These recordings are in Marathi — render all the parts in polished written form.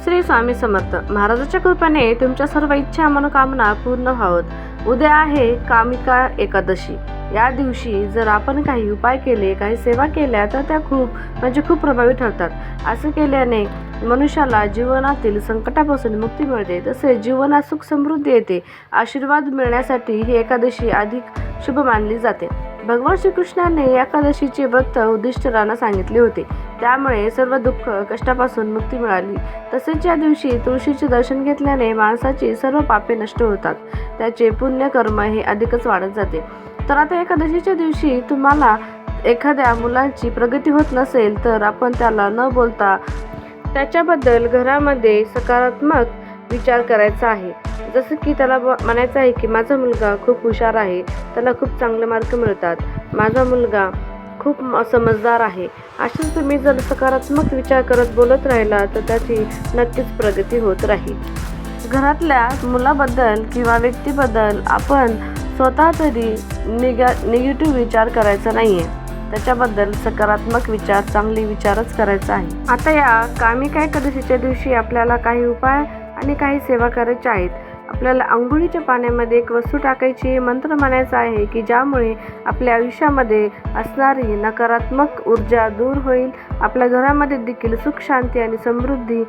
श्री स्वामी समर्थ महाराजांच्या कृपेने तुमच्या सर्व इच्छा मनोकामना पूर्ण व्हावत। उद्या आहे कामिका एकादशी। या दिवशी जर आपण काही उपाय केले, काही सेवा केल्या तर त्या खूप प्रभावी ठरतात। असे केल्याने मनुष्याला जीवनातील संकटापासून मुक्ती मिळते, तसेच जीवनात सुख समृद्धी येते। आशीर्वाद मिळण्यासाठी ही एकादशी अधिक शुभ मानली जाते। भगवान श्रीकृष्णाने एकादशीचे व्रत युधिष्ठिरांना सांगितले होते, त्यामुळे सर्व दुःख कष्टापासून मुक्ती मिळाली। तसेच या दिवशी तुळशीचे दर्शन घेतल्याने माणसाची सर्व पापे नष्ट होतात, त्याचे पुण्य कर्म हे अधिकच वाढत जाते। तर आता एकादशीच्या दिवशी तुम्हाला एखाद्या मुलाची प्रगती होत नसेल तर आपण त्याला न बोलता त्याच्याबद्दल घरामध्ये सकारात्मक विचार करायचा आहे। जसं की त्याला म्हणायचं आहे की माझा मुलगा खूप हुशार आहे, त्याला खूप चांगले मार्क मिळतात, माझा मुलगा खूप समजदार आहे। असे तुम्ही जर सकारात्मक विचार करत बोलत राहिला तर त्याची नक्कीच प्रगती होत राहील। घरातल्या मुलाबद्दल किंवा व्यक्तीबद्दल आपण स्वतः तरी निगेटिव्ह विचार करायचा नाहीये, त्याच्याबद्दल सकारात्मक विचार, चांगले विचारच करायचा आहे। आता या कामिका एकादशीच्या दिवशी आपल्याला काही उपाय आणि काही सेवा करायच्या आहेत। आपल्याला अंघोळीच्या पाण्यामध्ये एक वस्तू टाकायची, मंत्र म्हणायचा आहे की ज्यामुळे आपल्या आयुष्यामध्ये असणारी नकारात्मक ऊर्जा दूर होईल, आपल्या घरामध्ये देखील सुख शांती आणि समृद्धी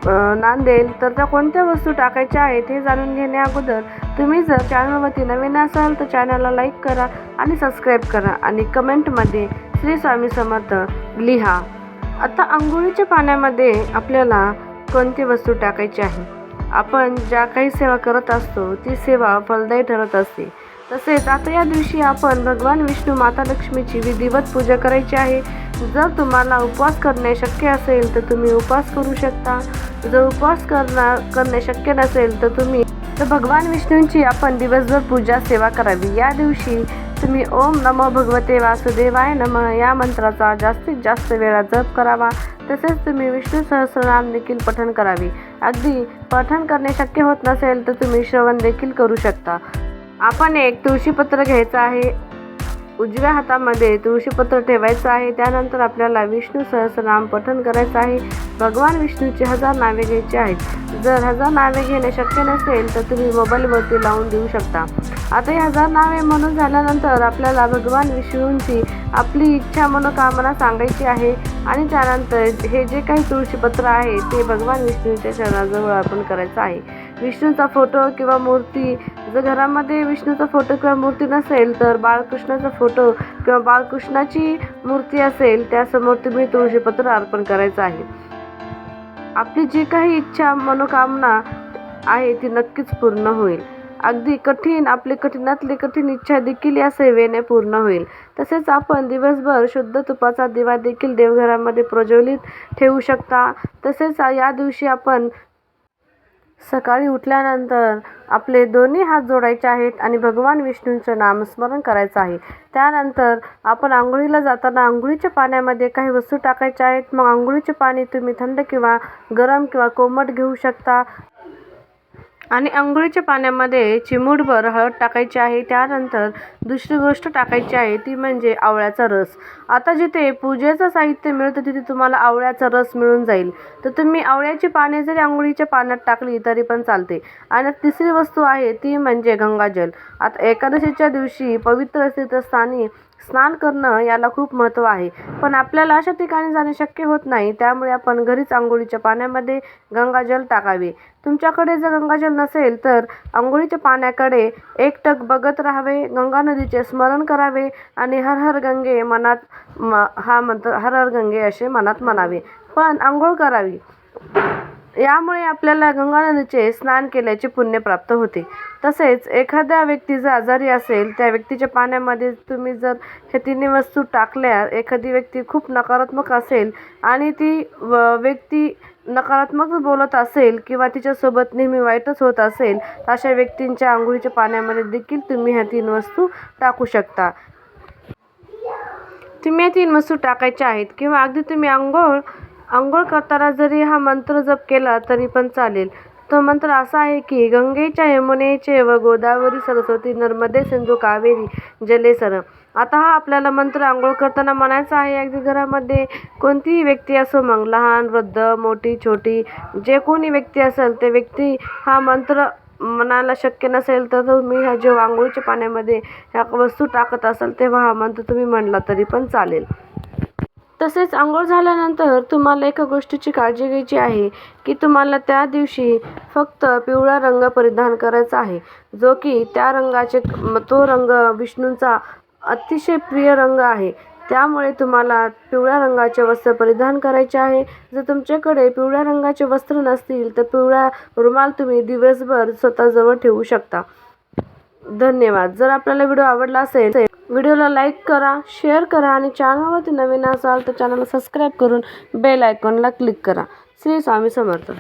नांदेल। तर त्या कोणत्या वस्तू टाकायच्या आहेत हे जाणून घेण्या अगोदर तुम्ही जर चॅनलवरती नवीन असाल तर चॅनलला लाईक करा आणि सबस्क्राईब करा आणि कमेंटमध्ये श्री स्वामी समर्थ लिहा। आता अंघोळीच्या पाण्यामध्ये आपल्याला कोणती वस्तू टाकायची आहे? आपण ज्या काही सेवा करत असतो ती सेवा फलदायी ठरत असते। तसेच आता या दिवशी आपण भगवान विष्णू, माता लक्ष्मीची विधिवत पूजा करायची आहे। जर तुम्हाला उपवास करणे शक्य असेल तर तुम्ही उपवास करू शकता। जर उपवास करणे शक्य नसेल तर भगवान विष्णूंची आपण दिवसभर पूजा सेवा करावी। या दिवशी तुम्ही ओम नमो भगवते वासुदेवाय नमः या मंत्राचा जास्तीत जास्त वेळा जप करावा। तसेच तुम्ही विष्णू सहस्रनाम देखील पठण करावे। अगदी पठण करणे शक्य होत नसेल तर तुम्ही श्रवण देखील करू शकता। आपण एक तुळशीपत्र घ्यायचं आहे, उजव्या हातामध्ये तुळशीपत्र ठेवायचं आहे। त्यानंतर आपल्याला विष्णू सहस्रनाम पठण करायचं आहे। भगवान विष्णूची 1000 नावे घ्यायची आहेत। जर 1000 नावे घेणे शक्य नसेल तर तुम्ही मोबाईलवरती लावून देऊ शकता। आता ही 1000 नावे म्हणून झाल्यानंतर आपल्याला भगवान विष्णूंची आपली इच्छा मनोकामना सांगायची आहे आणि त्यानंतर हे जे काही तुळशीपत्र आहे ते भगवान विष्णूंच्या चरणाजवळ अर्पण करायचं आहे। विष्णूचा फोटो किंवा मूर्ती, जर घरामध्ये विष्णूचा फोटो किंवा मूर्ती नसेल तर बाळकृष्णाचा फोटो किंवा बाळकृष्णाची मूर्ती असेल त्यासमोर तुम्ही तुळशीपत्र अर्पण करायचं आहे। आपली जी काही इच्छा मनोकामना आहे ती नक्कीच पूर्ण होईल। अगदी आपली कठीणातली कठीण इच्छा देखील या सेवेने पूर्ण होईल। तसेच आपण दिवसभर शुद्ध तुपाचा दिवा देखील देवघरामध्ये प्रज्वलित ठेवू शकता। तसेच या दिवशी आपण सकाळी उठल्यानंतर आपले दोन्ही हात जोडायचे आहेत आणि भगवान विष्णूंचे नामस्मरण करायचं आहे। त्यानंतर आपण आंघोळीला जाताना आंघोळीच्या पाण्यामध्ये काही वस्तू टाकायच्या आहेत। मग आंघोळीचे पाणी तुम्ही थंड किंवा गरम किंवा कोमट घेऊ शकता आणि आंघोळीच्या पाण्यामध्ये चिमूटभर हळद टाकायची आहे। त्यानंतर दुसरी गोष्ट टाकायची आहे ती म्हणजे आवळ्याचा रस। आता जिथे पूजेचं साहित्य मिळतं तिथे तुम्हाला आवळ्याचा रस मिळून जाईल, तर तुम्ही आवळ्याची पाने जरी आंघोळीच्या पाण्यात टाकली तरी पण चालते। आणि तिसरी वस्तू आहे ती म्हणजे गंगाजल। आता एकादशीच्या दिवशी पवित्र तीर्थस्थानी स्नान करणं याला खूप महत्त्व आहे, पण आपल्याला अशा ठिकाणी जाणे शक्य होत नाही, त्यामुळे आपण घरीच आंघोळीच्या पाण्यामध्ये गंगाजल टाकावे। तुमच्याकडे जर गंगाजल नसेल तर आंघोळीच्या पाण्याकडे एकटक बघत राहावे, गंगा नदीचे स्मरण करावे आणि हर हर गंगे हा मंत्र हर हर गंगे असे मनात म्हणावे, पण आंघोळ करावी। यामुळे आपल्याला गंगा नदीचे स्नान केल्याचे पुण्य प्राप्त होते। तसेच एखाद्या व्यक्ती जर आजारी असेल त्या व्यक्तीच्या पाण्यामध्ये तुम्ही जर हे तिन्ही वस्तू टाकल्या, एखादी व्यक्ती खूप नकारात्मक असेल आणि ती व्यक्ती नकारात्मक बोलत असेल किंवा तिच्यासोबत नेहमी वाईटच होत असेल, अशा व्यक्तींच्या आंघोळीच्या पाण्यामध्ये देखील तुम्ही ह्या 3 वस्तू टाकू शकता। तुम्ही या 3 वस्तू टाकायच्या आहेत किंवा अगदी तुम्ही अंघोळ करताना जरी हा मंत्र जप केला तरी पण चालेल। तो मंत्र असा आहे की गंगेच्या यमुनेचे व गोदावरी सरस्वती नर्मदे सिंधू कावेरी जलेसर। आता हा आपल्याला मंत्र आंघोळ करताना म्हणायचा आहे. अगदी घरामध्ये कोणतीही व्यक्ती असो, मग लहान वृद्ध मोठी छोटी जे कोणी व्यक्ती असेल ते व्यक्ती हा मंत्र म्हणायला शक्य नसेल तर तुम्ही ह्या जेव्हा आंघोळीच्या पाण्यामध्ये ह्या वस्तू टाकत असाल तेव्हा हा मंत्र तुम्ही म्हणला तरी पण चालेल. तसेच आंघोळ झाल्यानंतर तुम्हाला एका गोष्टीची काळजी घ्यायची आहे की तुम्हाला त्या दिवशी फक्त पिवळा रंग परिधान करायचा आहे, जो की त्या रंगाचे तो रंग विष्णूंचा अतिशय प्रिय रंग आहे. त्यामुळे तुम्हाला पिवळ्या रंगाचे वस्त्र परिधान करायचे आहे. जर तुमच्याकडे पिवळ्या रंगाचे वस्त्र नसतील तर पिवळा रुमाल तुम्ही दिवसभर स्वतःजवळ ठेवू शकता. धन्यवाद. जर आपल्याला व्हिडिओ आवडला असेल व्हिडिओला लाईक करा, शेअर करा आणि चॅनलवरती नवीन असाल तर चॅनलला सबस्क्राईब करून बेल आयकॉनला क्लिक करा. श्री स्वामी समर्थ.